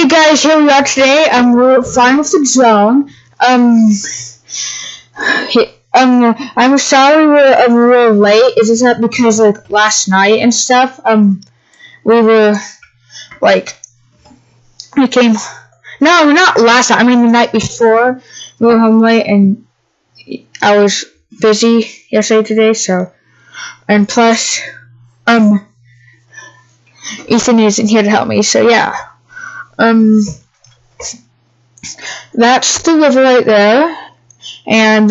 Hey guys, here we are today. We're flying with the drone. I'm sorry we're late. Is that because like last night and stuff? We were like we came. No, not last night. I mean the night before. We were home late, and I was busy yesterday today. So, and plus, Ethan isn't here to help me. So yeah. That's the river right there, and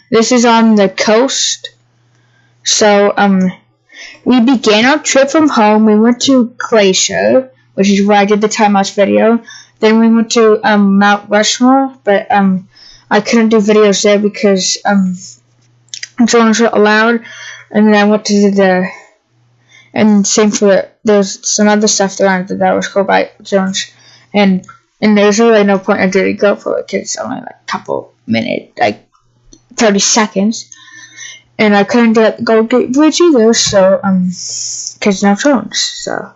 this is on the coast. So we began our trip from home. We went to Glacier, which is where I did the time-lapse video. Then we went to Mount Rushmore, but I couldn't do videos there because drones weren't allowed. And then I went to the and same for there's some other stuff around that was cool by drones, and there's really no point in doing GoPro because it's only like a couple minutes, like 30 seconds, and I couldn't do the Golden Gate Bridge either, so because no drones, so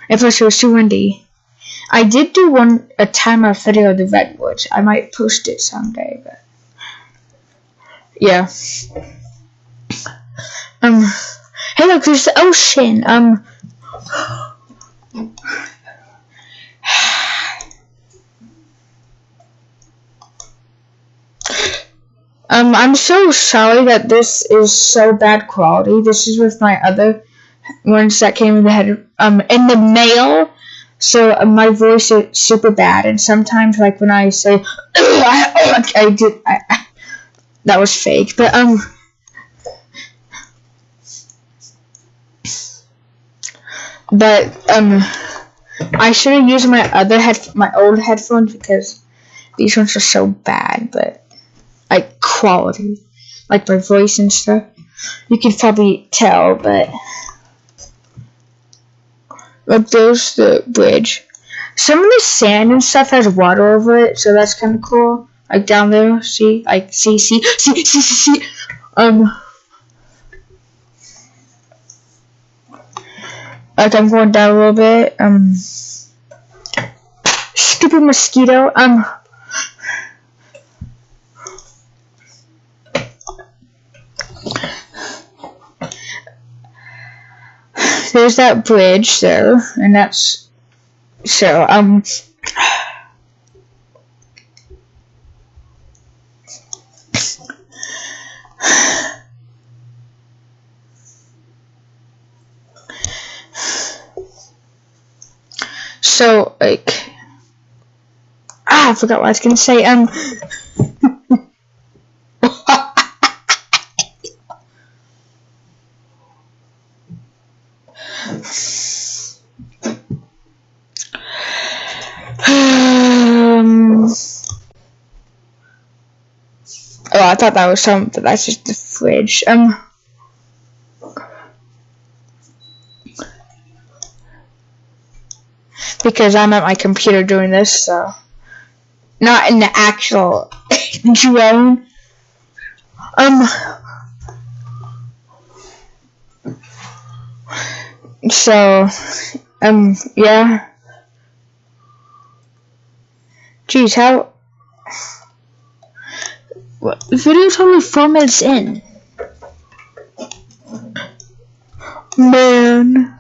and plus it was too windy. I did do a time-lapse video of the redwoods. I might post it someday, but yeah. Hey, look, there's the ocean. I'm so sorry that this is so bad quality. This is with my other ones that came in the mail. So my voice is super bad, and sometimes like when I say, that was fake, but I should have used my old headphones because these ones are so bad, but like quality, like my voice and stuff. You can probably tell, but like there's the bridge. Some of the sand and stuff has water over it, so that's kind of cool. Like down there, see, like see. Like I'm going down a little bit. Stupid mosquito. There's that bridge there, and that's so So, like, I forgot what I was gonna say. Oh, I thought that was something, but that's just the fridge. Because I'm at my computer doing this, so not in the actual drone. So, yeah. Jeez, how? What? The video's only 4 minutes in. Man.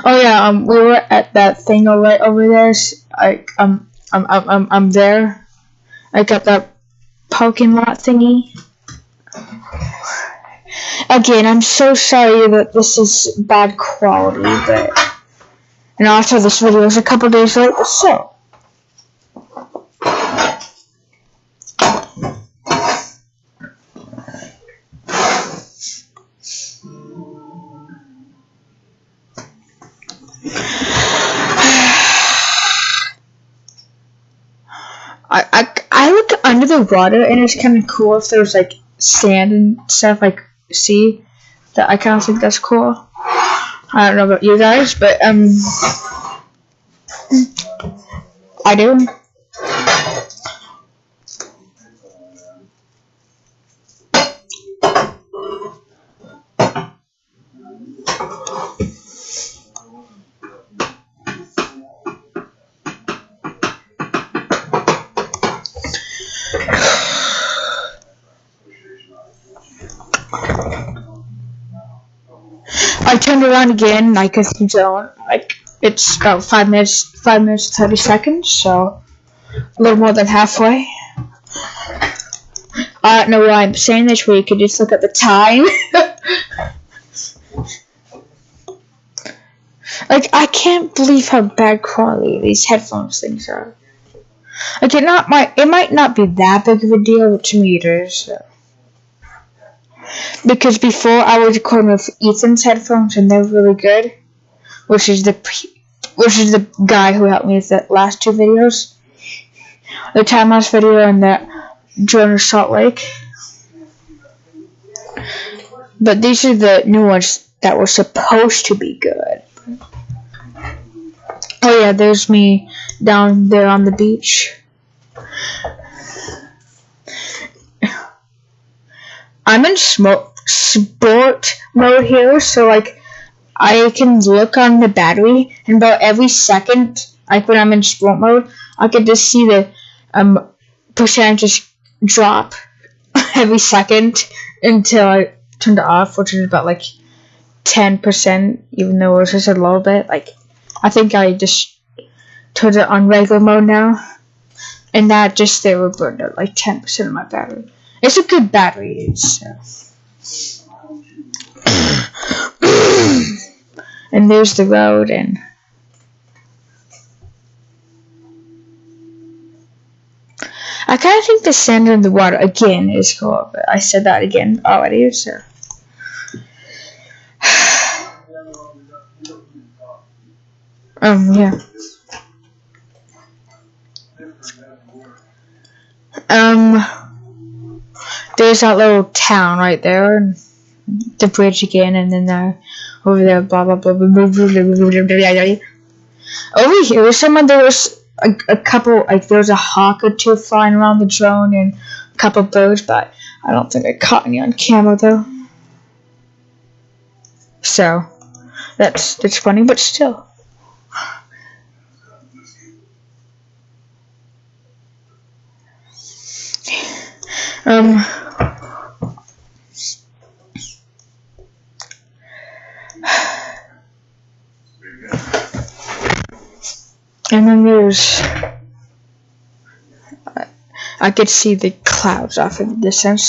Oh yeah, we were at that thing right over there. I'm there. I got that parking lot thingy. Again, I'm so sorry that this is bad quality, but and also this video is a couple days late, so I look under the water, and it's kind of cool if there's like sand and stuff, like see that. I kind of think that's cool. I don't know about you guys, but I do. I turned around again, like, if you don't, like, it's about 5 minutes, 30 seconds, so a little more than halfway. I don't know why I'm saying this, where you could just look at the time. Like, I can't believe how bad quality these headphones things are. Like, it might not be that big of a deal, but to me it is. So. Because before I was recording with Ethan's headphones, and they're really good, which is the guy who helped me with the last 2 videos, the time lapse video and the drone of Salt Lake. But these are the new ones that were supposed to be good. Oh yeah, there's me down there on the beach. I'm in sport mode here, so like I can look on the battery, and about every second, like when I'm in sport mode, I can just see the percentages drop every second until I turned it off, which is about like 10%, even though it was just a little bit. Like, I think I just turned it on regular mode now, and that just they were burned out like 10% of my battery. It's a good battery, and there's the road, and I kind of think the sand in the water again is cool, but I said that again already, so. Yeah. There's that little town right there, and the bridge again, and then over there, blah blah blah blah blah blah blah blah blah. Over here, there was a couple, like there was a hawk or 2 flying around the drone, and a couple birds, but I don't think I caught any on camera though. So that's funny, but still. And then there's, I could see the clouds off in the distance.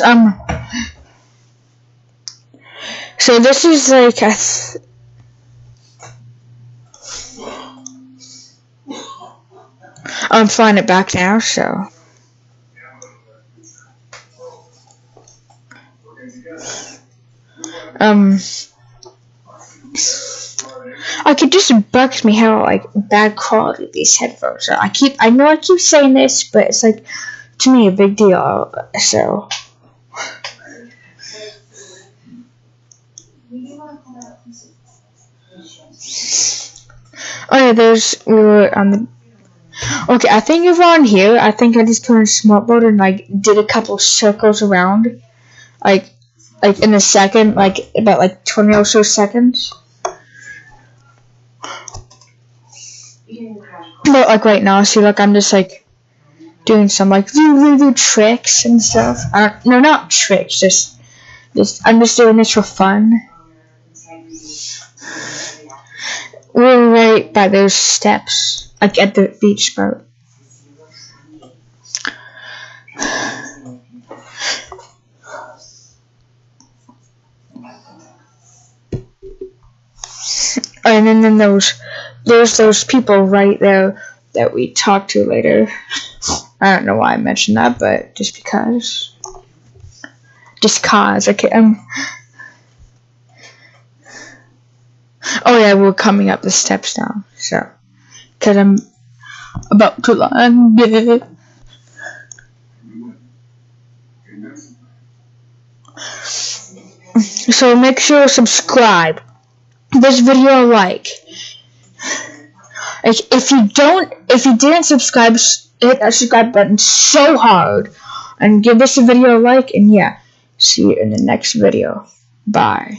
So this is like I'm flying it back now, so. Like, it just bugs me how, like, bad quality these headphones are. I know I keep saying this, but it's, like, to me, a big deal, so. Oh, yeah, we were on the, okay, I think if we're on here, I think I just turned smart mode and, like, did a couple circles around, like in a second, like, about, like, 20 or so seconds. But, like, right now, see, like, I'm just, like, doing some, like, tricks and stuff. No, not tricks, just, I'm just doing this for fun. We're right by those steps, like, at the beach spot. And then there's those people right there that we talked to later. I don't know why I mentioned that, but just because. Okay. Oh yeah, we're coming up the steps now, so. Because I'm about to land. So make sure to subscribe. This video like. If you didn't subscribe, hit that subscribe button so hard, and give this video a like, and yeah, see you in the next video. Bye.